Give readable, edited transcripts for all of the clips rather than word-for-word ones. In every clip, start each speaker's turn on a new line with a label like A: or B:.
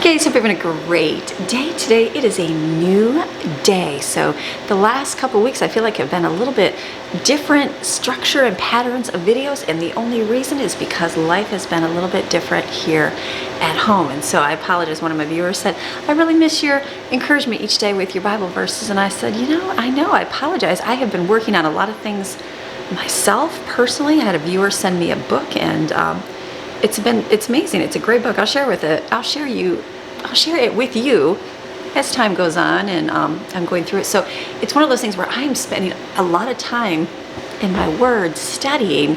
A: guys, hope you're having a great day today. It is a new day. So the last couple of weeks I feel like have been a little bit different structure and patterns of videos, and the only reason is because life has been a little bit different here at home. And so I apologize. One of my viewers said, I really miss your encouragement each day with your Bible verses. And I said, I apologize. I have been working on a lot of things myself personally. I had a viewer send me a book, and it's amazing. It's a great book. I'll share it with you as time goes on, and I'm going through it. So it's one of those things where I'm spending a lot of time in my word studying,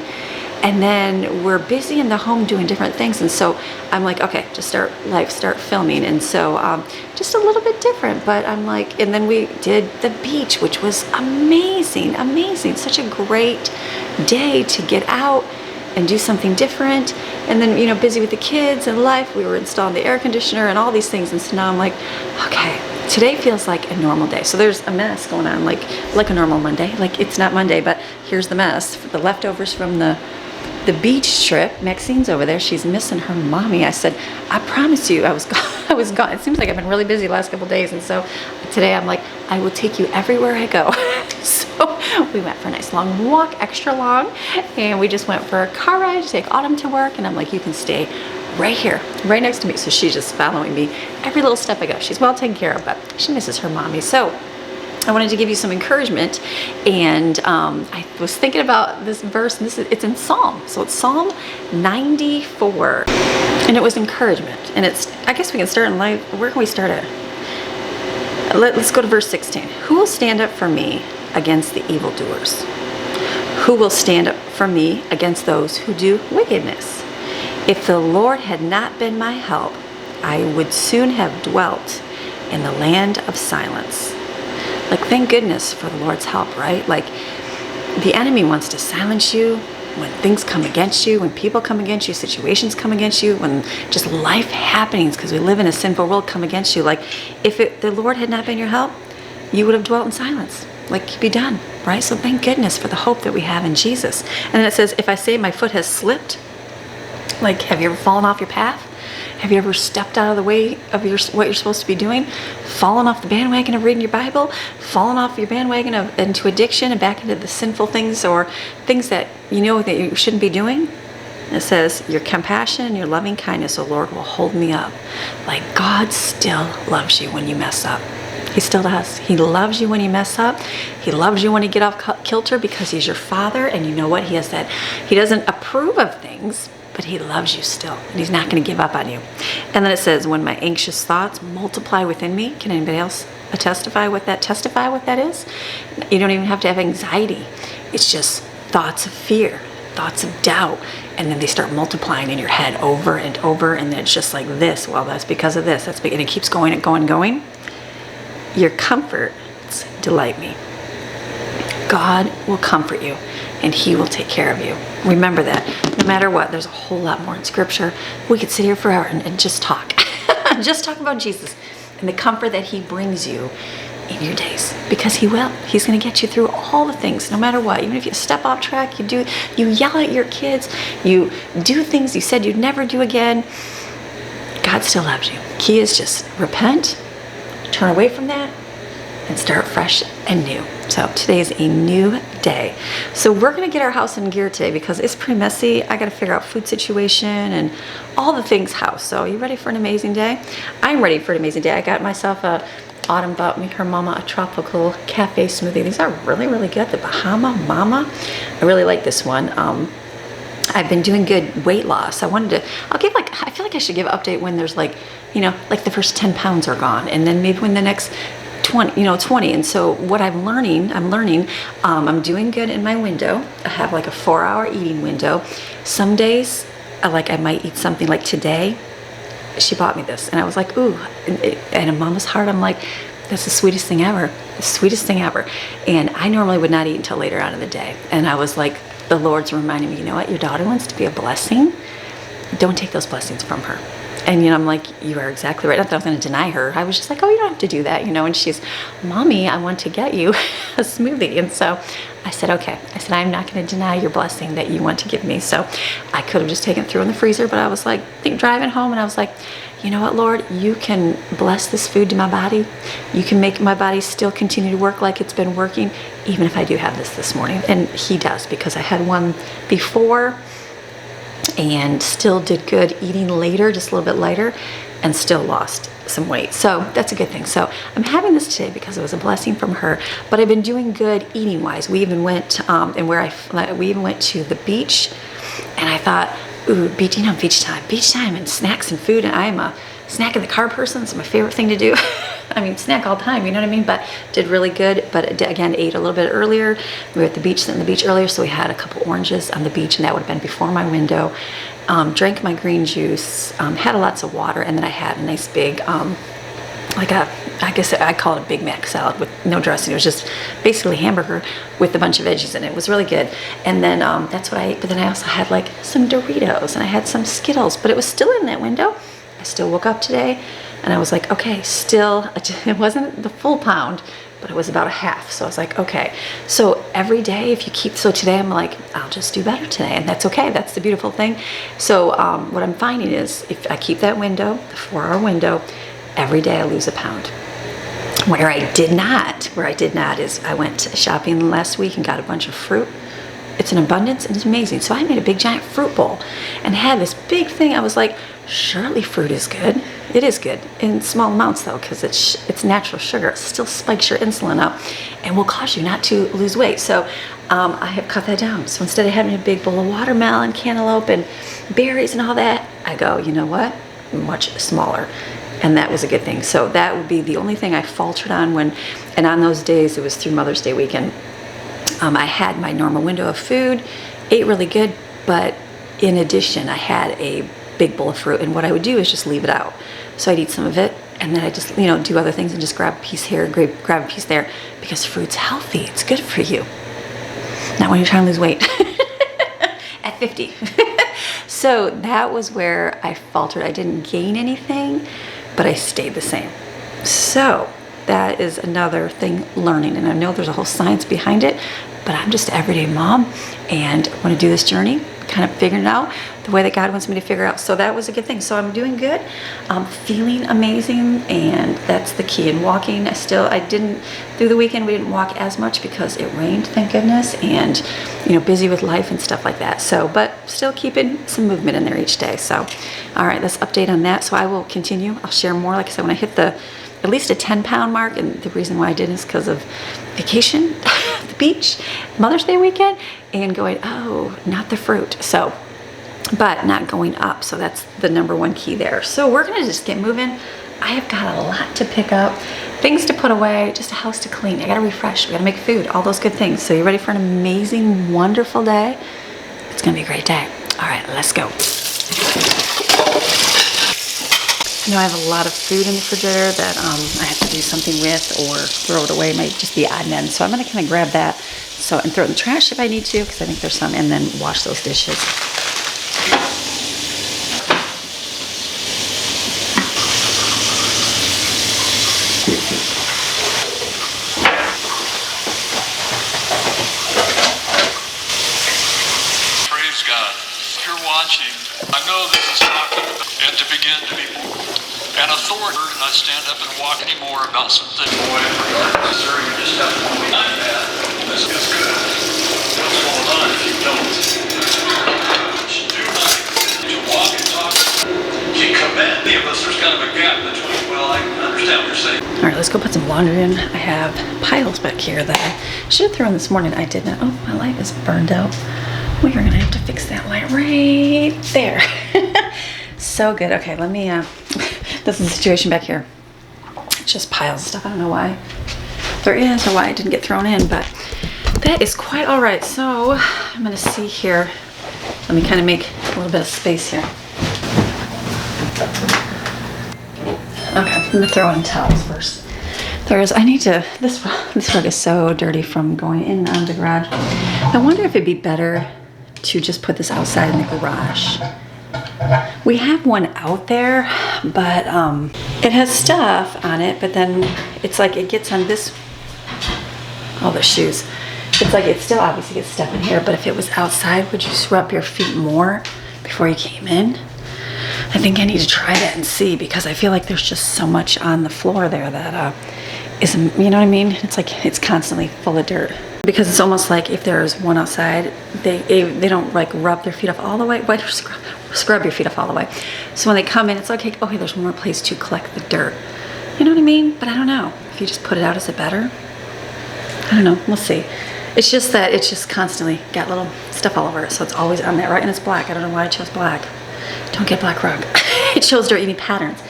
A: and then we're busy in the home doing different things. And so I'm like, okay, just start filming. And so just a little bit different, but I'm like, and then we did the beach, which was amazing. Such a great day to get out and do something different. And then, busy with the kids and life, we were installing the air conditioner and all these things. And so now I'm like, okay, today feels like a normal day. So there's a mess going on, like a normal Monday. Like, it's not Monday, but here's the mess. The leftovers from the beach trip. Maxine's over there. She's missing her mommy. I said, I promise you, I was gone. It seems like I've been really busy the last couple of days. And so today I'm like, I will take you everywhere I go. So we went for a nice long walk, extra long, and we just went for a car ride to take Autumn to work. And I'm like, you can stay right here, right next to me. So she's just following me every little step I go. She's well taken care of, but she misses her mommy. So I wanted to give you some encouragement, and I was thinking about this verse, and it's in Psalm. So it's Psalm 94, and it was encouragement. And I guess we can start in life. Where can we start at? Let's go to verse 16. Who will stand up for me against the evildoers? Who will stand up for me against those who do wickedness? If the Lord had not been my help, I would soon have dwelt in the land of silence. Like, thank goodness for the Lord's help, right? Like, the enemy wants to silence you when things come against you, when people come against you, situations come against you, when just life happenings, because we live in a sinful world, come against you. Like, if the Lord had not been your help, you would have dwelt in silence. Like, you'd be done, right? So thank goodness for the hope that we have in Jesus. And then it says, if I say my foot has slipped, like, have you ever fallen off your path? Have you ever stepped out of the way of what you're supposed to be doing? Fallen off the bandwagon of reading your Bible? Fallen off your bandwagon into addiction and back into the sinful things, or things that you know that you shouldn't be doing? It says, your compassion and your loving kindness, O Lord, will hold me up. Like, God still loves you when you mess up. He still does. He loves you when you mess up. He loves you when you get off kilter, because He's your Father, and you know what? He has that. He doesn't approve of things, but He loves you still, and He's not going to give up on you. And then it says, when my anxious thoughts multiply within me. Can anybody else testify what that is? You don't even have to have anxiety. It's just thoughts of fear, thoughts of doubt, and then they start multiplying in your head over and over, and then it's just like this. Well, that's because of this. And it keeps going and going. Your comforts delight me. God will comfort you, and He will take care of you. Remember that. No matter what, there's a whole lot more in Scripture. We could sit here forever and just talk. Just talk about Jesus and the comfort that He brings you in your days, because He will. He's going to get you through all the things, no matter what. Even if you step off track, you yell at your kids, you do things you said you'd never do again, God still loves you. Key is just repent, turn away from that, and start fresh and new. So today is a new day. So we're gonna get our house in gear today because it's pretty messy. I gotta figure out food situation and all the things house. So are you ready for an amazing day? I'm ready for an amazing day. I got myself Autumn bought me, her mama, a tropical cafe smoothie. These are really, really good. The Bahama Mama. I really like this one. I've been doing good weight loss. I feel like I should give an update when there's like the first 10 pounds are gone, and then maybe when the next 20. And so what I'm learning, I'm doing good in my window. I have like a 4-hour eating window. Some days, I might eat something. Like today, she bought me this, and I was like, ooh, and in Mama's heart, I'm like, that's the sweetest thing ever. The sweetest thing ever. And I normally would not eat until later on in the day. And I was like, the Lord's reminding me, you know what? Your daughter wants to be a blessing. Don't take those blessings from her. And, I'm like, you are exactly right. Not that I was going to deny her. I was just like, oh, you don't have to do that, And she's, Mommy, I want to get you a smoothie. And so I said, okay. I said, I'm not going to deny your blessing that you want to give me. So I could have just taken it through in the freezer, but I was like, driving home, and I was like, you know what, Lord, you can bless this food to my body. You can make my body still continue to work like it's been working, even if I do have this morning. And he does, because I had one before and still did good eating later, just a little bit lighter, and still lost some weight. So that's a good thing. So I'm having this today because it was a blessing from her, but I've been doing good eating wise. We even went we even went to the beach, and I thought, ooh, beach time and snacks and food. And I am a snack in the car person. It's my favorite thing to do. I mean, snack all the time, you know what I mean? But did really good. But again, ate a little bit earlier. We were at the beach, earlier, so we had a couple oranges on the beach, and that would have been before my window. Drank my green juice, had lots of water, and then I had a nice big, I guess I call it a Big Mac salad with no dressing. It was just basically hamburger with a bunch of veggies in it. It was really good. And then that's what I ate. But then I also had like some Doritos, and I had some Skittles, but it was still in that window. I still woke up today, and I was like, okay, still, it wasn't the full pound, but it was about a half. So I was like, okay. So every day, if you keep, so today I'm like, I'll just do better today, and that's okay. That's the beautiful thing. So what I'm finding is if I keep that window, the 4-hour window, every day I lose a pound. Where I did not is I went shopping last week and got a bunch of fruit. It's in abundance and it's amazing. So I made a big giant fruit bowl and had this big thing. I was like, surely fruit is good. It is good in small amounts though, because it's natural sugar. It still spikes your insulin up and will cause you not to lose weight. So I have cut that down. So instead of having a big bowl of watermelon, cantaloupe, and berries and all that, I go, you know what? Much smaller. And that was a good thing. So that would be the only thing I faltered on and on those days, it was through Mother's Day weekend. I had my normal window of food, ate really good, but in addition, I had a big bowl of fruit, and what I would do is just leave it out. So I'd eat some of it, and then I just, do other things and just grab a piece here, grab a piece there, because fruit's healthy. It's good for you. Not when you're trying to lose weight at 50. So that was where I faltered. I didn't gain anything, but I stayed the same. So that is another thing, learning. And I know there's a whole science behind it, but I'm just an everyday mom and want to do this journey, kind of figuring it out the way that God wants me to figure out. So that was a good thing. So I'm doing good. I'm feeling amazing, and that's the key. And walking, I didn't, through the weekend, we didn't walk as much because it rained, thank goodness, and, busy with life and stuff like that. So, but still keeping some movement in there each day. So, all right, let's update on that. So I will continue. I'll share more. Like I said, when I hit at least a 10-pound mark, and the reason why I didn't is because of vacation, the beach, Mother's Day weekend, and going, oh, not the fruit. So, but not going up. So that's the number one key there. So we're going to just get moving. I have got a lot to pick up, things to put away, just a house to clean. I got to refresh. We got to make food, all those good things. So you ready for an amazing, wonderful day? It's going to be a great day. All right, let's go. I have a lot of food in the refrigerator that I have to do something with or throw it away. It might just be odd and end. So I'm going to kind of grab that and throw it in the trash if I need to, because I think there's some, and then wash those dishes.
B: Praise God. If you're watching, I know this is talking about, and to begin to be an authority, and I stand up and walk anymore about something. Sir, you just have to point out that this is good. What's going on if you don't? Do not to walk and talk. You commit. Many of us, there's kind of a gap between, well, I understand what you're saying.
A: All right, let's go put some laundry in. I have piles back here that I should have thrown this morning. I did not. Oh, my light is burned out. We are gonna have to fix that light right there. So good. Okay, let me, this is the situation back here. It's just piles of stuff. I don't know why there is or why it didn't get thrown in, but that is quite all right. So I'm gonna see here. Let me kind of make a little bit of space here. Okay, I'm gonna throw in towels first. This rug is so dirty from going in and out of the garage. I wonder if it'd be better to just put this outside in the garage. We have one out there, but it has stuff on it, but then it's like it gets on this, all the shoes. It's like it still obviously gets stuff in here, but if it was outside, would you scrub your feet more before you came in? I think I need to try that and see, because I feel like there's just so much on the floor there that isn't, you know what I mean? It's like it's constantly full of dirt. Because it's almost like if there's one outside, they don't like rub their feet off all the way. Why scrub your feet off all the way? So when they come in, it's okay. Okay, there's one more place to collect the dirt. You know what I mean? But I don't know. If you just put it out, is it better? I don't know. We'll see. It's just that it's just constantly got little stuff all over it, so it's always on there, right? And it's black. I don't know why I chose black. Don't get black rug. It shows dirt. You need patterns.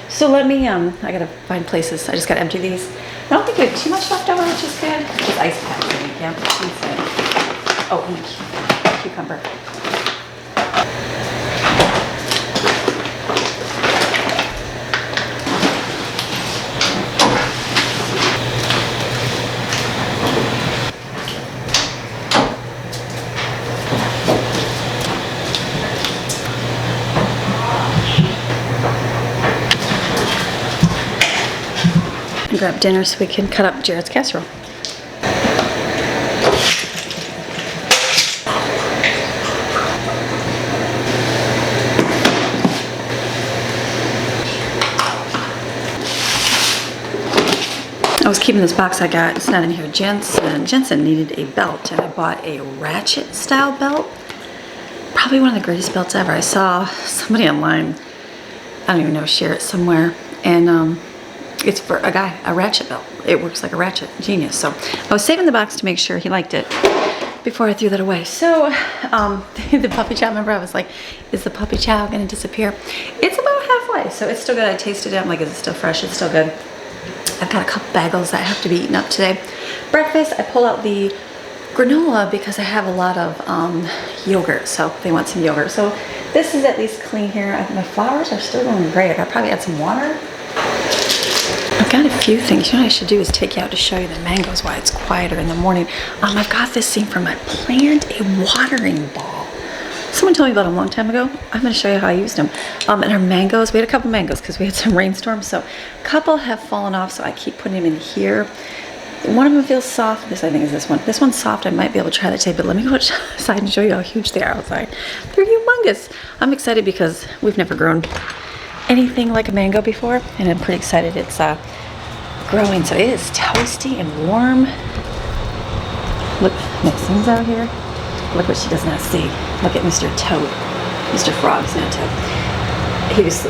A: So let me, I gotta find places. I just gotta empty these. I don't think we have too much left over, which is good. Just ice packs, I think, yeah. Oh, and a cucumber. Grab dinner so we can cut up Jared's casserole. I was keeping this box I got. It's not in here. Jensen needed a belt, and I bought a ratchet style belt. Probably one of the greatest belts ever. I saw somebody online, I don't even know, share it somewhere, and it's for a guy, a ratchet belt. It works like a ratchet. Genius. So I was saving the box to make sure he liked it before I threw that away. So the puppy chow, remember I was like, is the puppy chow gonna disappear? It's about halfway, so it's still good. I tasted it. I'm like, is it still fresh? It's still good. I've got a couple bagels that have to be eaten up today. Breakfast, I pull out the granola because I have a lot of yogurt, so they want some yogurt. So this is at least clean here. My flowers are still going great. I could probably add some water. I've got a few things. You know what I should do is take you out to show you the mangoes, why it's quieter in the morning. I've got this thing from, I planned a watering ball. Someone told me about it a long time ago. I'm going to show you how I used them. And our mangoes, we had a couple mangoes because we had some rainstorms, so a couple have fallen off, so I keep putting them in here. One of them feels soft. This, I think, is this one. This one's soft. I might be able to try that today, but let me go outside and show you how huge they are outside. They're humongous. I'm excited because we've never grown anything like a mango before, and I'm pretty excited it's growing. So it is toasty and warm. Look, Maxine's out here. Look what she does not see. Look at Mr. Toad. Mr. Frog's not Toad.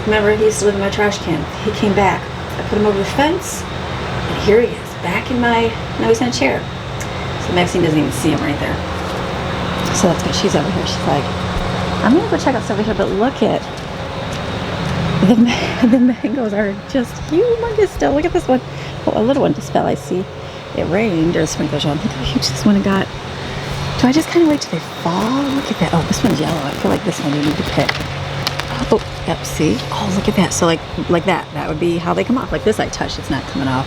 A: Remember, he used to live in my trash can. He came back. I put him over the fence, and here he is, back in my, now he's in a chair. So Maxine doesn't even see him right there. So that's good. She's over here. She's like, I'm gonna go check out over here, but look at, the mangoes are just humongous still. Look at this one. Oh, a little one just fell, I see. It rained, or sprinklers on. Look how huge this one got. Do I just kind of wait till they fall? Look at that. Oh, this one's yellow. I feel like this one you need to pick. Oh, yep, see? Oh, look at that. So like that. That would be how they come off. Like this I touched, it's not coming off.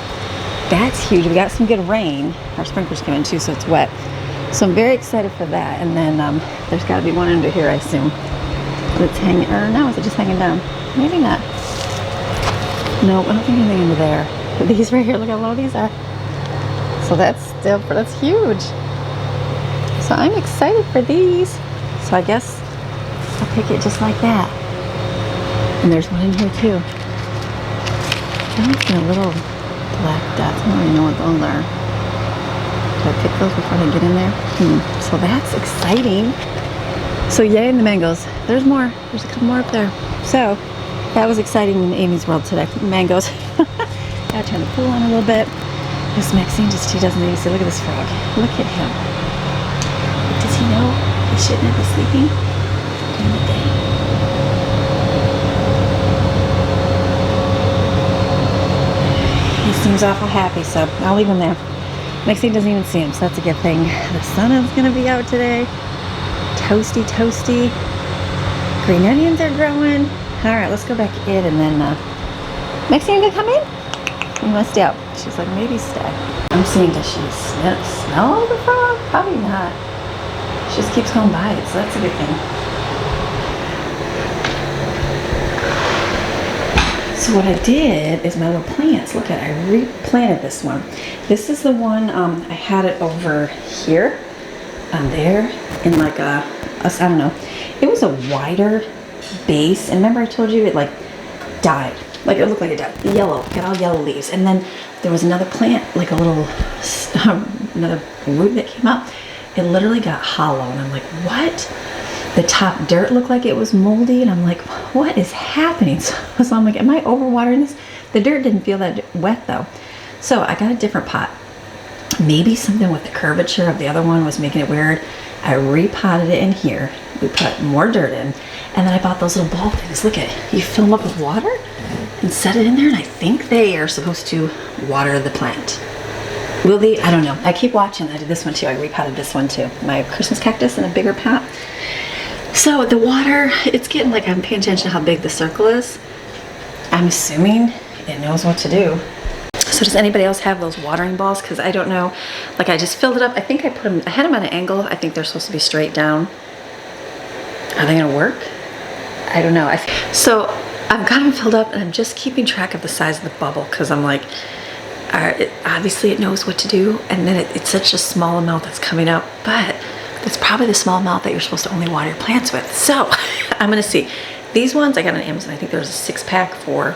A: That's huge. We got some good rain. Our sprinklers came in too, so it's wet. So I'm very excited for that. And then there's got to be one under here, I assume. That's hanging, or no, is it just hanging down? Maybe not. No, I don't think anything under there. But these right here, look how low these are. So that's huge. So I'm excited for these. So I guess I'll pick it just like that. And there's one in here too. I'm seeing a little black dots. I don't even know what those are. Do I pick those before they get in there? So that's exciting. So yay in the mangoes. There's more. There's a couple more up there. So that was exciting in Amy's world today. Mangoes. Gotta turn the pool on a little bit. This Maxine he doesn't even see. Look at this frog. Look at him. Does he know he shouldn't be sleeping during the day? He seems awful happy, so I'll leave him there. Maxine doesn't even see him, so that's a good thing. The sun is going to be out today. Toasty, toasty. Green onions are growing. All right, let's go back in, and then Maxine, you gonna come in? You must stay out. She's like, maybe stay. I'm seeing, does she smell the frog? Probably not. She just keeps going by it, so that's a good thing. So what I did is my little plants. Look at it, I replanted this one. This is the one, I had it over here, there, in like I don't know. It was a wider base. And remember I told you it like died. Like it looked like it died. Yellow, got all yellow leaves. And then there was another plant, like a little, another root that came up. It literally got hollow. And I'm like, what? The top dirt looked like it was moldy. And I'm like, what is happening? So I'm like, am I overwatering this? The dirt didn't feel that wet though. So I got a different pot. Maybe something with the curvature of the other one was making it weird. I repotted it in here. We put more dirt in. And then I bought those little ball things. Look at it. You fill them up with water and set it in there. And I think they are supposed to water the plant. Will they? I don't know. I keep watching. I did this one too. I repotted this one too. My Christmas cactus in a bigger pot. So the water, it's getting like I'm paying attention to how big the circle is. I'm assuming it knows what to do. So does anybody else have those watering balls? Because I don't know. Like I just filled it up. I think I had them at an angle. I think they're supposed to be straight down. Are they gonna work? I don't know. So I've got them filled up and I'm just keeping track of the size of the bubble because I'm like, obviously it knows what to do. And then it's such a small amount that's coming out, but it's probably the small amount that you're supposed to only water your plants with. So I'm gonna see. These ones I got on Amazon. I think there's a 6-pack for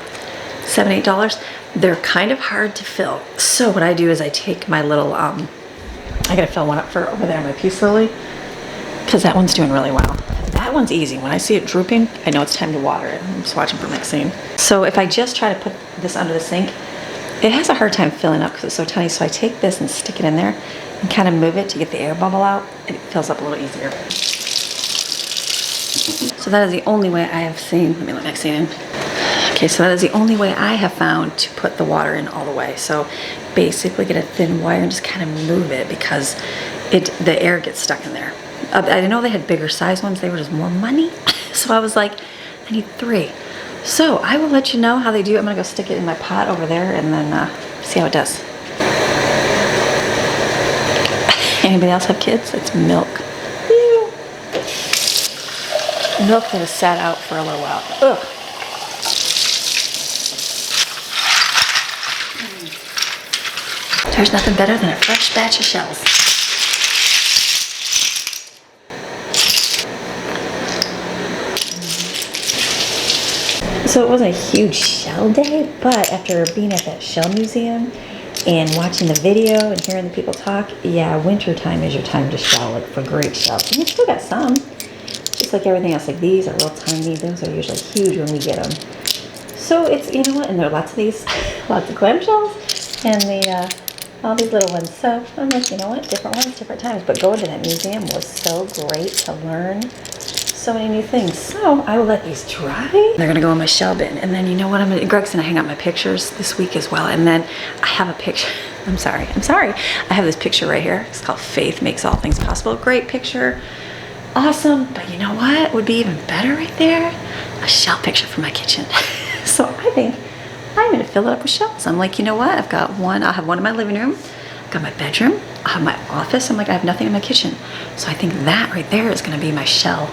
A: $7, $8. They're kind of hard to fill. So what I do is I take my little, I gotta fill one up for over there on my peace lily because that one's doing really well. That one's easy. When I see it drooping, I know it's time to water it. I'm just watching for next scene. So if I just try to put this under the sink, it has a hard time filling up because it's so tiny. So I take this and stick it in there and kind of move it to get the air bubble out. It fills up a little easier. So that is the only way I have seen. Let me look next scene. Okay, so that is the only way I have found to put the water in all the way. So basically get a thin wire and just kind of move it because the air gets stuck in there. I know they had bigger size ones. They were just more money. So I was like, I need 3. So I will let you know how they do. I'm gonna go stick it in my pot over there and then see how it does. Anybody else have kids? It's milk. Ew. Milk that has sat out for a little while. Ugh. There's nothing better than a fresh batch of shells. So it wasn't a huge shell day, but after being at that shell museum and watching the video and hearing the people talk, yeah, winter time is your time to shell, like for great shells. And we still got some, just like everything else. Like these are real tiny. Those are usually huge when we get them. So it's, you know what, and there are lots of these, lots of clamshells, and all these little ones. So I'm like, you know what, different ones, different times. But going to that museum was so great to learn so many new things. So I will let these dry. They're gonna go in my shell bin. And then you know what, Greg's gonna hang out my pictures this week as well. And then I have a picture, I'm sorry. I have this picture right here. It's called Faith Makes All Things Possible. Great picture, awesome. But you know what would be even better right there? A shell picture for my kitchen. So I think I'm gonna fill it up with shells. I'm like, you know what? I've got one, I'll have one in my living room, I've got my bedroom, I'll have my office. I'm like, I have nothing in my kitchen. So I think that right there is gonna be my shell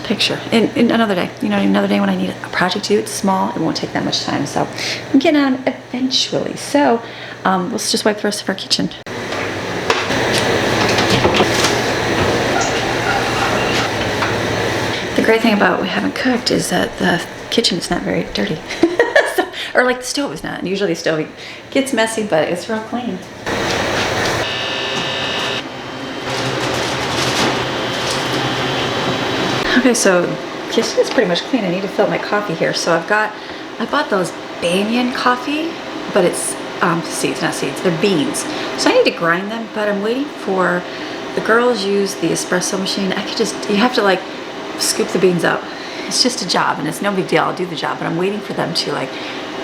A: picture in another day. You know, another day when I need a project to do. It's small, it won't take that much time. So I'm getting on eventually. So let's just wipe the rest of our kitchen. The great thing about we haven't cooked is that the kitchen is not very dirty. So, or like the stove is not. And usually the stove gets messy, but it's real clean. Okay, so kitchen is pretty much clean. I need to fill up my coffee here. So I bought those Banyan coffee, but it's seeds, not seeds, they're beans. So I need to grind them, but I'm waiting for, the girls use the espresso machine. You have to like scoop the beans up. It's just a job and it's no big deal, I'll do the job, but I'm waiting for them to like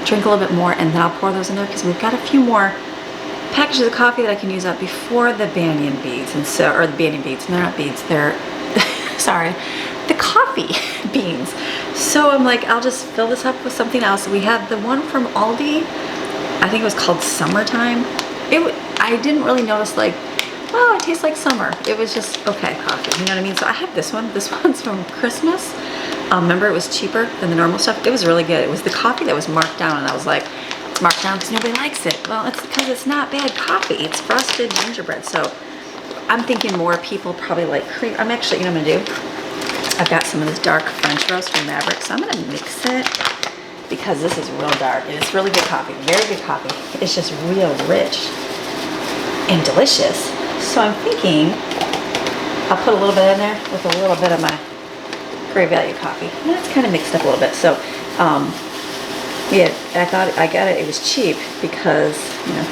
A: drink a little bit more and then I'll pour those in there because we've got a few more packages of coffee that I can use up before the Banyan beads, and so, or the Banyan beads, and they're not beads, they're, sorry, the coffee beans. So I'm like, I'll just fill this up with something else. We had the one from Aldi, I think it was called Summertime. I didn't really notice like, oh, it tastes like summer. It was just okay coffee, you know what I mean? So I have this one. This one's from Christmas. Remember, it was cheaper than the normal stuff. It was really good. It was the coffee that was marked down, and I was like, it's marked down because nobody likes it. Well, it's because it's not bad coffee. It's frosted gingerbread. So I'm thinking more people probably like cream. I'm actually, you know what I'm gonna do? I've got some of this dark French roast from Maverick, so I'm gonna mix it because this is real dark and it's really good coffee, very good coffee. It's just real rich and delicious. So I'm thinking I'll put a little bit in there with a little bit of my Great Value coffee. And that's kind of mixed up a little bit. So yeah, I thought I got it. It was cheap because, you know,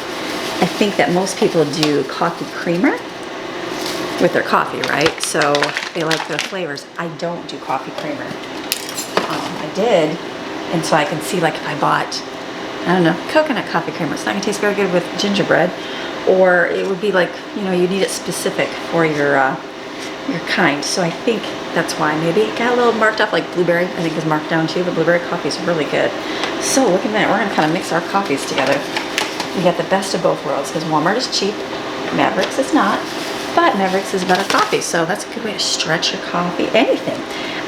A: I think that most people do coffee creamer with their coffee, right? So they like the flavors. I don't do coffee creamer. I did, and so I can see, like, if I bought, I don't know, coconut coffee creamer, it's not gonna taste very good with gingerbread, or it would be like, you know, you need it specific for your kind. So I think that's why maybe it got a little marked up, like blueberry, I think is marked down too, but blueberry coffee is really good. So look at that, we're gonna kind of mix our coffees together. We got the best of both worlds, because Walmart is cheap, Mavericks is not, but Mavericks is better coffee, so that's a good way to stretch your coffee, anything.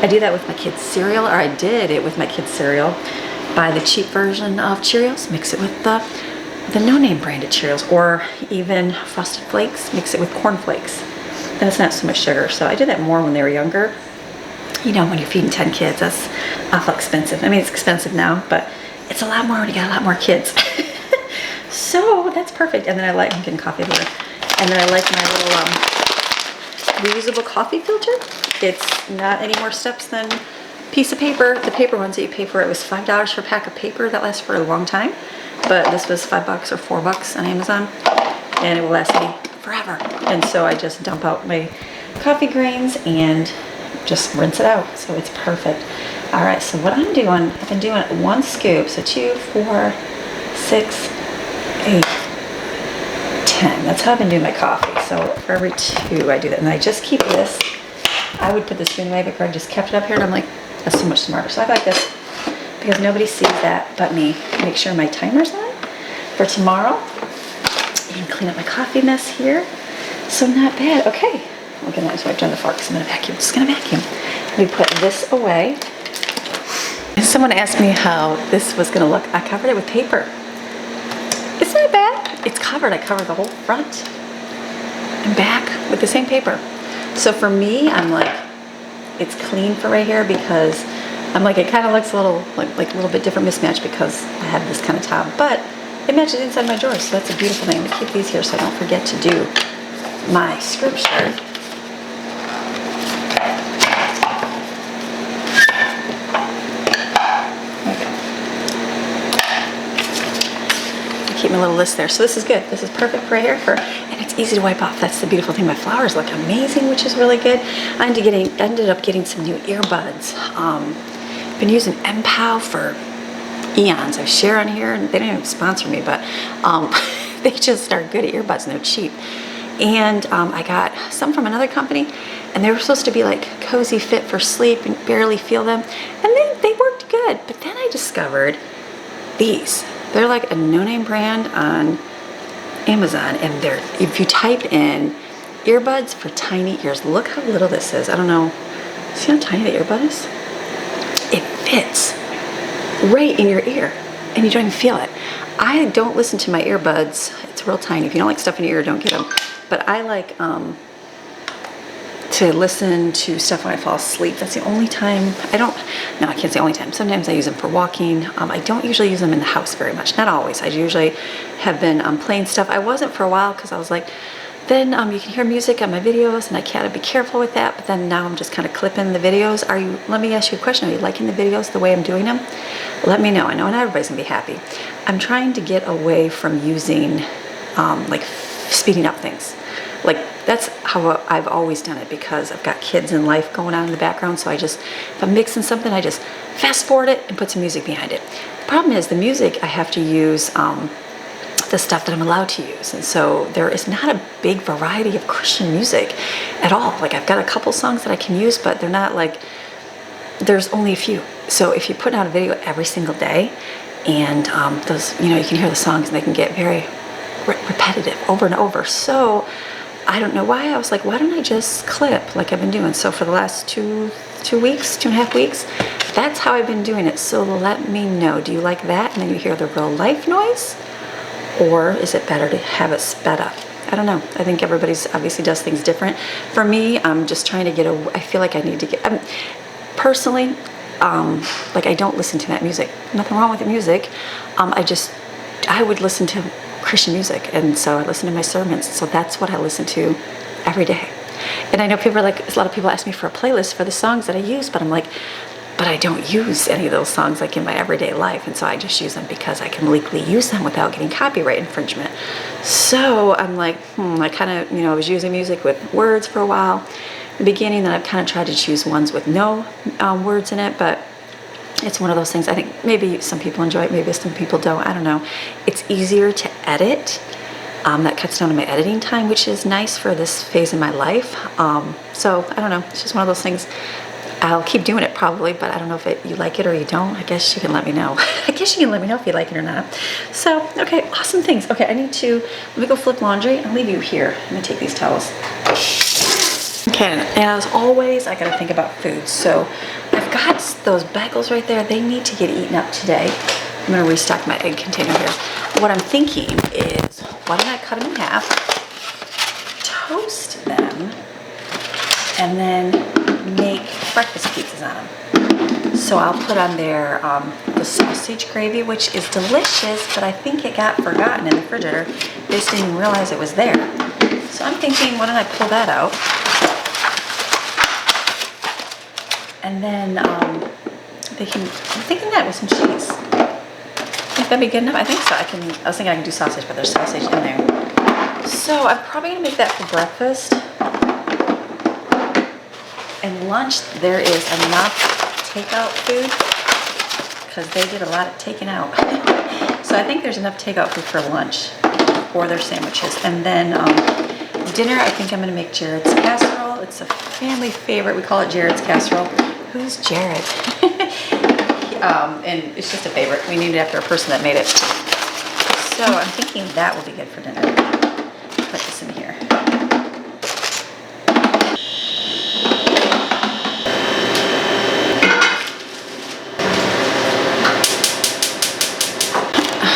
A: I do that with my kids' cereal, or I did it with my kids' cereal. Buy the cheap version of Cheerios, mix it with the no-name branded Cheerios, or even Frosted Flakes, mix it with Corn Flakes. Then it's not so much sugar. So I did that more when they were younger. You know, when you're feeding 10 kids, that's awful expensive. I mean, it's expensive now, but it's a lot more when you got a lot more kids. So that's perfect. And then I'm getting coffee everywhere. And then I like my little reusable coffee filter. It's not any more steps than a piece of paper. The paper ones that you pay for, it was $5 for a pack of paper. That lasts for a long time. But this was $5 or $4 on Amazon. And it will last me forever. And so I just dump out my coffee grains and just rinse it out. So it's perfect. All right, so what I'm doing, I've been doing 1 scoop. So 2, 4, 6, 8, 10. That's how I've been doing my coffee. So for every 2 I do that. And I just keep this. I would put the spoon away, but Greg just kept it up here and I'm like, that's so much smarter. So I like this because nobody sees that but me. Make sure my timer's on for tomorrow. And clean up my coffee mess here. So not bad. Okay. Look at that. So I've done the fork because I'm going to vacuum. Just going to vacuum. Let me put this away. And someone asked me how this was going to look. I covered it with paper. It's not bad. It's covered. I covered the whole front and back with the same paper. So for me, I'm like, it's clean for right here because I'm like, it kind of looks a little like a little bit different mismatch because I have this kind of top, but it matches inside my drawers, so that's a beautiful thing. I'm gonna keep these here so I don't forget to do my scripture. Keep my little list there. So this is good. This is perfect right here and it's easy to wipe off. That's the beautiful thing. My flowers look amazing, which is really good. I ended up getting some new earbuds. Been using MPOW for eons. I share on here, and they don't even sponsor me, but they just are good earbuds and they're cheap. And I got some from another company, and they were supposed to be like cozy fit for sleep and barely feel them, and they worked good. But then I discovered these. They're like a no-name brand on Amazon, and if you type in earbuds for tiny ears, look how little this is. I don't know. See how tiny the earbud is? It fits right in your ear and you don't even feel it. I don't listen to my earbuds. It's real tiny. If you don't like stuff in your ear, don't get them. But I like to listen to stuff when I fall asleep. That's the only time I can't say only time. Sometimes I use them for walking. I don't usually use them in the house very much. Not always. I usually have been playing stuff. I wasn't for a while because I was like, then you can hear music on my videos and I gotta be careful with that, but then now I'm just kind of clipping the videos. Let me ask you a question. Are you liking the videos the way I'm doing them? Let me know. I know not everybody's gonna be happy. I'm trying to get away from using like speeding up things. Like that's how I've always done it because I've got kids and life going on in the background. So if I'm mixing something, I just fast forward it and put some music behind it. The problem is the music, I have to use the stuff that I'm allowed to use. And so there is not a big variety of Christian music at all. Like I've got a couple songs that I can use, but they're not like, there's only a few. So if you put out a video every single day and those, you can hear the songs and they can get very repetitive over and over. So I don't know why. I was like, why don't I just clip like I've been doing? So for the last 2.5 weeks, that's how I've been doing it. So let me know, do you like that? And then you hear the real life noise? Or is it better to have it sped up? I don't know. I think everybody's obviously does things different. For me, I'm just trying to get I feel like I need to get, personally, like I don't listen to that music. Nothing wrong with the music. I would listen to Christian music, and so I listen to my sermons. So that's what I listen to every day. And I know people are like, a lot of people ask me for a playlist for the songs that I use, but I'm like, but I don't use any of those songs like in my everyday life. And so I just use them because I can legally use them without getting copyright infringement. So I'm like, I kind of, I was using music with words for a while. In the beginning, then I've kind of tried to choose ones with no words in it, but it's one of those things. I think maybe some people enjoy it, maybe some people don't. I don't know. It's easier to edit. That cuts down on my editing time, which is nice for this phase in my life. So I don't know. It's just one of those things. I'll keep doing it probably, but I don't know if you like it or you don't. I guess you can let me know. I guess you can let me know if you like it or not. So, okay, awesome things. Okay, let me go flip laundry. I'll leave you here. Let me take these towels. Okay, and as always, I gotta think about food. So I've got those bagels right there. They need to get eaten up today. I'm gonna restock my egg container here. What I'm thinking is, why don't I cut them in half, toast them, and then make breakfast pizzas on them. So I'll put on there the sausage gravy, which is delicious, but I think it got forgotten in the refrigerator. They just didn't even realize it was there. So I'm thinking, why don't I pull that out? And then I'm thinking that with some cheese. Think that'd be good enough? I think so. I was thinking I can do sausage, but there's sausage in there. So I'm probably gonna make that for breakfast. And lunch, there is enough takeout food because they did a lot of taking out. So I think there's enough takeout food for lunch or their sandwiches. And then dinner, I think I'm gonna make Jared's casserole. It's a family favorite. We call it Jared's casserole. Who's Jared? And it's just a favorite. We named it after a person that made it. So I'm thinking that will be good for dinner. Put this in here.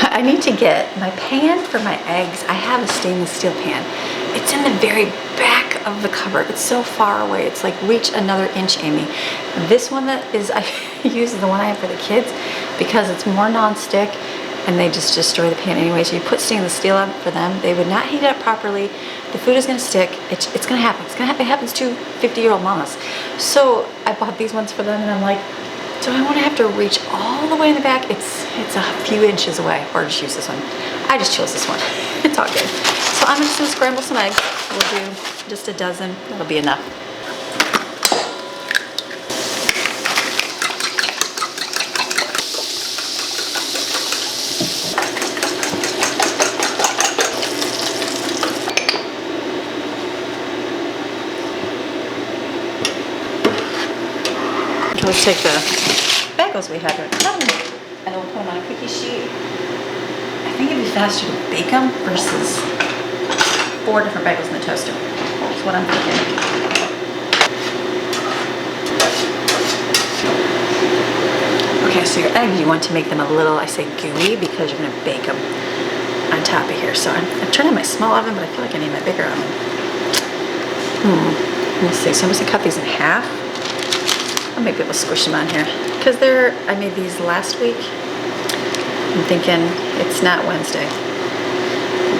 A: I need to get my pan for my eggs. I have a stainless steel pan. It's in the very back of the cupboard. It's so far away. It's like reach another inch, Amy. This one that is, I use the one I have for the kids because it's more non-stick and they just destroy the pan anyway. So you put stainless steel on for them. They would not heat it up properly. The food is gonna stick. It's gonna happen. It's gonna happen. It happens to 50-year-old mamas. So I bought these ones for them and I'm like, do I want to have to reach all the way in the back? It's a few inches away, or just use this one. I just chose this one. It's all good. So I'm just gonna scramble some eggs. We'll do just a dozen. That'll be enough. Okay, let's take the bagels we have here and we'll put them on a cookie sheet. I think it'd be faster to bake them versus 4 different bagels in the toaster. That's what I'm thinking. Okay, so your egg, you want to make them a little, I say gooey, because you're gonna bake them on top of here. So I'm turning on my small oven, but I feel like I need my bigger oven. Let's see, so I'm just gonna cut these in half. I'll maybe able to squish them on here. Because I made these last week. I'm thinking it's not Wednesday.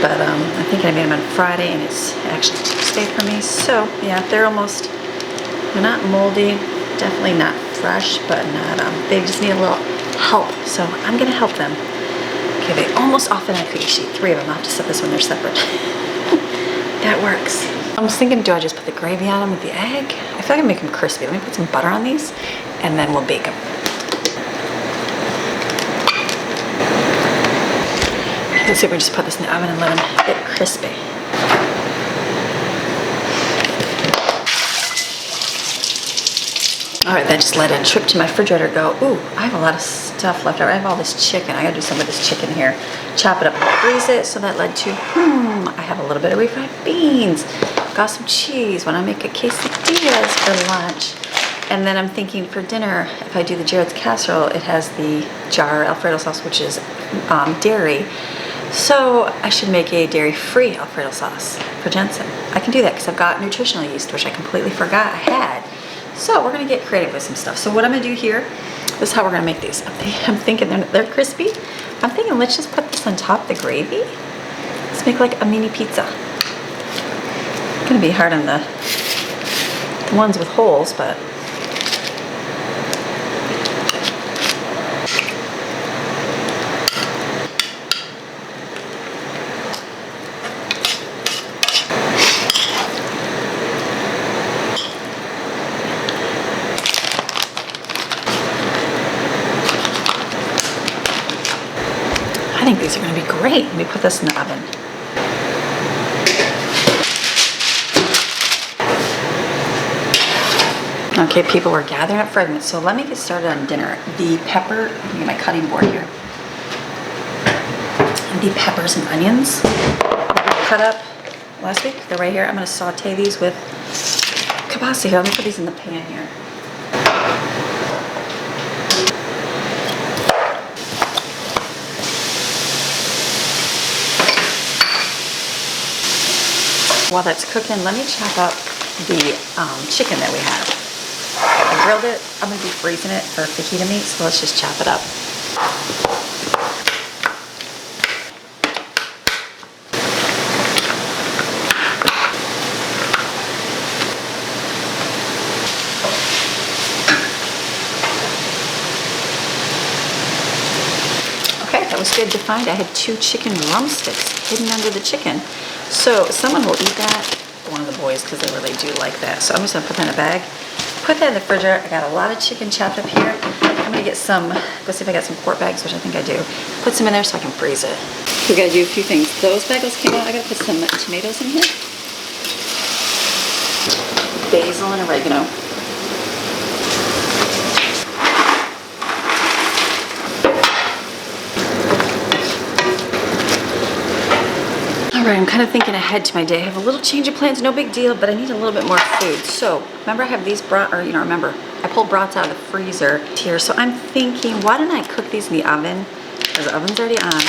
A: But I'm thinking I made them on Friday and it's actually Tuesday for me. So yeah, they're not moldy, definitely not fresh, but not, they just need a little help. So I'm gonna help them. Okay, they almost off in a cookie sheet. 3 of them, I'll have to set this when they're separate. That works. I was thinking, do I just put the gravy on them with the egg? I feel like I can make them crispy. Let me put some butter on these and then we'll bake them. Let's see if we just put this in the oven and let them get crispy. All right, that just let a trip to my refrigerator go. Ooh, I have a lot of stuff left over. I have all this chicken. I gotta do some of this chicken here. Chop it up and freeze it. So that led to, I have a little bit of refried beans. Got some cheese when I make a quesadillas for lunch. And then I'm thinking for dinner, if I do the Jared's casserole, it has the jar Alfredo sauce, which is dairy. So I should make a dairy-free Alfredo sauce for Jensen. I can do that because I've got nutritional yeast, which I completely forgot I had. So we're gonna get creative with some stuff. So what I'm gonna do here, this is how we're gonna make these. I'm thinking they're crispy. I'm thinking let's just put this on top of the gravy. Let's make like a mini pizza. It's gonna be hard on the ones with holes, but I think these are going to be great. Let me put this in the oven. Okay, people, we're gathering up fragments, so let me get started on dinner. The pepper, let me get my cutting board here. The peppers and onions cut up last week, they're right here. I'm going to saute these with kielbasa here. Let me put these in the pan here. While that's cooking, let me chop up the chicken that we have. I grilled it. I'm going to be freezing it for fajita meat, so let's just chop it up. Okay, that was good to find. I had 2 chicken drumsticks hidden under the chicken. So someone will eat that, one of the boys, because they really do like that. So I'm just gonna put that in a bag, put that in the refrigerator. I got a lot of chicken chopped up here. I'm gonna get some, go see if I got some quart bags, which I think I do. Put some in there so I can freeze it. We gotta do a few things. Those bagels came out, I gotta put some tomatoes in here. Basil and oregano. All right, I'm kind of thinking ahead to my day. I have a little change of plans, no big deal, but I need a little bit more food. So, remember I have these I pulled brats out of the freezer here. So I'm thinking, why don't I cook these in the oven? Because the oven's already on.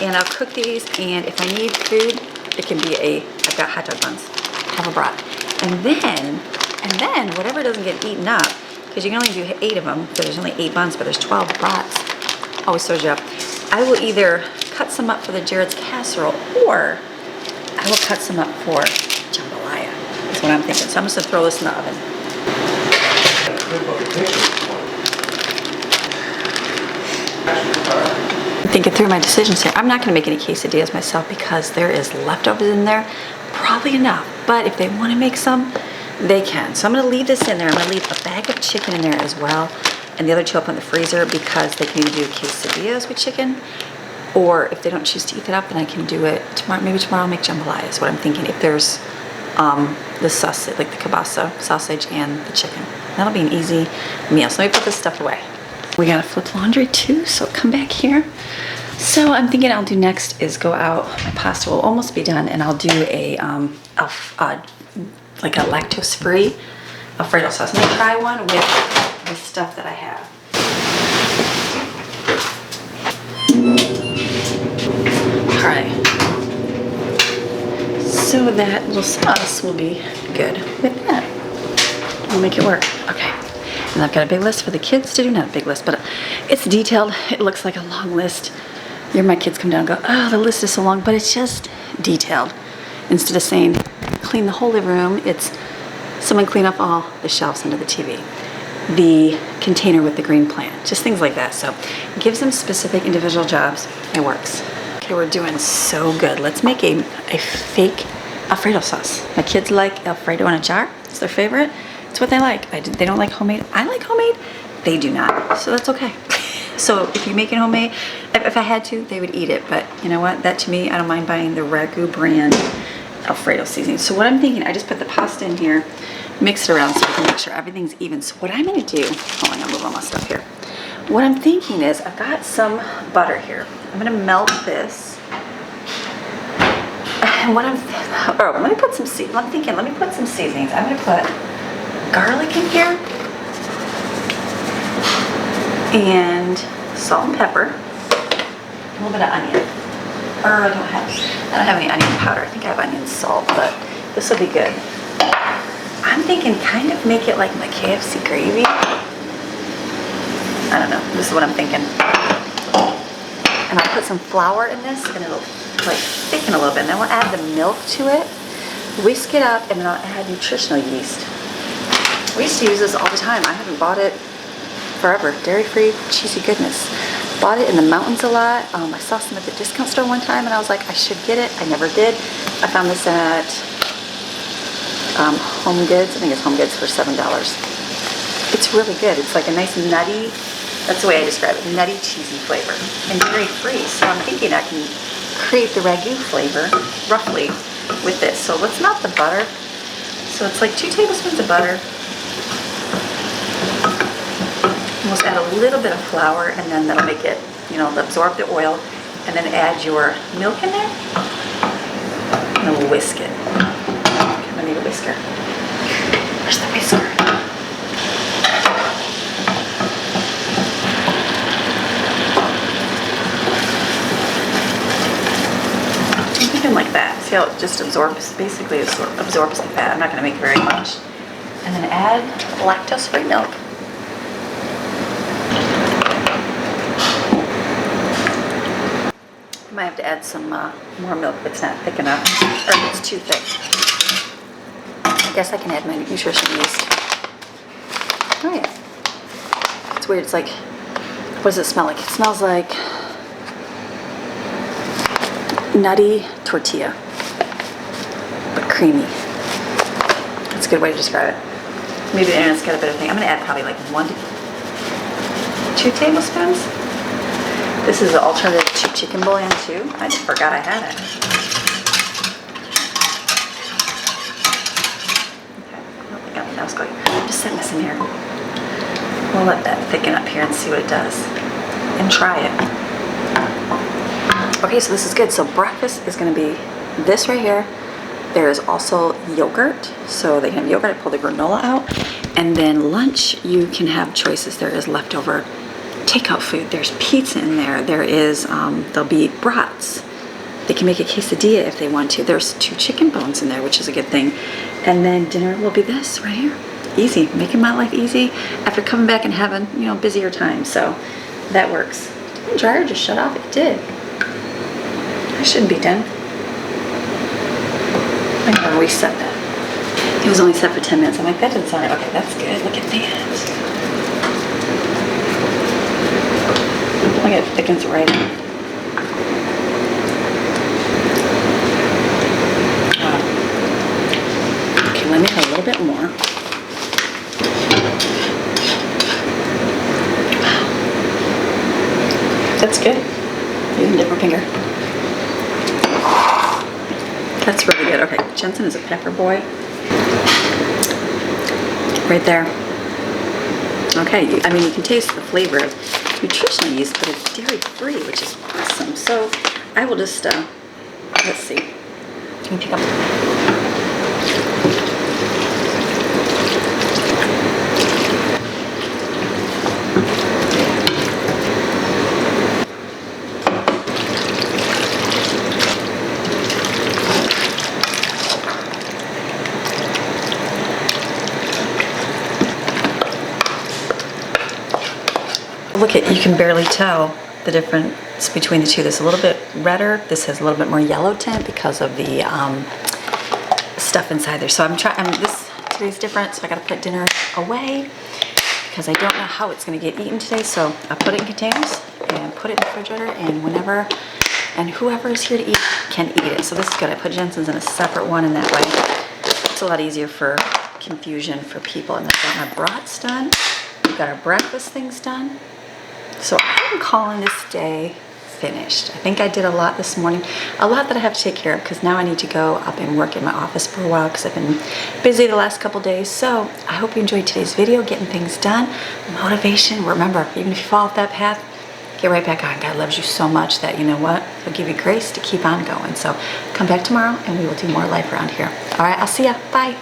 A: And I'll cook these, and if I need food, it can be I've got hot dog buns, have a brat. And then, whatever doesn't get eaten up, because you can only do 8 of them, so there's only 8 buns, but there's 12 brats. Always shows you up. I will either cut some up for the Jared's casserole, or I will cut some up for jambalaya. That's what I'm thinking. So I'm just gonna throw this in the oven. I'm thinking through my decisions here. I'm not gonna make any quesadillas myself because there is leftovers in there, probably enough. But if they want to make some, they can. So I'm gonna leave this in there. I'm gonna leave a bag of chicken in there as well, and the other 2 up in the freezer because they can either do quesadillas with chicken, or if they don't choose to eat it up, then I can do it tomorrow. Maybe tomorrow I'll make jambalaya is what I'm thinking. If there's the sausage, like the kielbasa sausage and the chicken. That'll be an easy meal. So let me put this stuff away. We gotta flip laundry too, so come back here. So I'm thinking I'll do next is go out. My pasta will almost be done, and I'll do like a lactose-free Alfredo sauce. I'm gonna try one with the stuff that I have. All right, so that little sauce will be good with that. We'll make it work. Okay, and I've got a big list for the kids to do. Not a big list, but it's detailed. It looks like a long list. Here my kids come down and go, oh, the list is so long, but it's just detailed. Instead of saying, clean the whole living room, it's someone clean up all the shelves under the TV. The container with the green plant, just things like that. So it gives them specific individual jobs. It works. Okay, we're doing so good. Let's make a fake Alfredo sauce. My kids like Alfredo in a jar. It's their favorite. It's what they like. They don't like homemade. I like homemade. They do not. So that's okay. So if you make it homemade, if I had to, they would eat it. But you know what? That to me, I don't mind buying the Ragu brand Alfredo seasoning. So what I'm thinking, I just put the pasta in here, mix it around so I can make sure everything's even. So what I'm gonna do, hold on, I'm gonna move all my stuff here. What I'm thinking is, I've got some butter here. I'm gonna melt this. And what let me put some seasonings. I'm gonna put garlic in here, and salt and pepper, a little bit of onion. I don't have any onion powder. I think I have onion salt, but this will be good. I'm thinking kind of make it like my KFC gravy. I don't know. This is what I'm thinking. And I'll put some flour in this and it'll like thicken a little bit. And then we'll add the milk to it, whisk it up, and then I'll add nutritional yeast. We used to use this all the time. I haven't bought it forever. Dairy-free, cheesy goodness. Bought it in the mountains a lot. I saw some at the discount store one time and I was like, I should get it. I never did. I found this at Home Goods. I think it's Home Goods for $7. It's really good. It's like a nice nutty, that's the way I describe it, nutty cheesy flavor and dairy-free. So I'm thinking I can create the ragu flavor roughly with this. So let's melt the butter. So it's like 2 tablespoons of butter. Almost add a little bit of flour, and then that'll make it, you know, absorb the oil, and then add your milk in there, and then we'll whisk it. I need a whisker. Where's the whisker? I'm thinking like that. See how it just absorbs, basically absorbs the fat. I'm not going to make very much. And then add lactose-free milk. Might have to add some more milk if it's not thick enough, or if it's too thick. I guess I can add my nutrition yeast. Oh yeah. It's weird. It's like, what does it smell like? It smells like nutty tortilla, but creamy. That's a good way to describe it. Maybe the internet's got a better thing. I'm gonna add probably like 1 to 2 tablespoons. This is an alternative to chicken bouillon too. I just forgot I had it. Okay, I got the nose going. Just setting this in here. We'll let that thicken up here and see what it does. And try it. Okay, so this is good. So breakfast is gonna be this right here. There is also yogurt. So they can have yogurt. I pull the granola out. And then lunch, you can have choices. There is leftover takeout food. There's pizza in there. There is, there'll be brats. They can make a quesadilla if they want to. There's 2 chicken bones in there, which is a good thing. And then dinner will be this right here. Easy, making my life easy after coming back and having, you know, busier times. So that works. Did the dryer just shut off? It did. I shouldn't be done. I'm gonna reset that. It was only set for 10 minutes. I'm like, that didn't sound right. Okay, that's good. Look at that. Look at it thickens right in. Okay, let me add a little bit more. That's good. You can dip your finger. That's really good. Okay, Jensen is a pepper boy. Right there. Okay, I mean, you can taste the flavor of nutritional yeast, but it's dairy-free, which is awesome. So I will just, let's see. Let me pick up. Look at, you can barely tell the difference between the two. This is a little bit redder. This has a little bit more yellow tint because of the stuff inside there. So I'm trying, today's different, so I gotta put dinner away because I don't know how it's gonna get eaten today. So I put it in containers and put it in the refrigerator, and whenever, and whoever is here to eat can eat it. So this is good. I put Jensen's in a separate one, and that way it's a lot easier for confusion for people. And I've got my brats done. We've got our breakfast things done. So I'm calling this day finished. I think I did a lot this morning, a lot that I have to take care of because now I need to go up and work in my office for a while because I've been busy the last couple days. So I hope you enjoyed today's video, getting things done. Motivation, remember, even if you fall off that path, get right back on. God loves you so much that, you know what, He'll give you grace to keep on going. So come back tomorrow and we will do more life around here. All right, I'll see ya. Bye.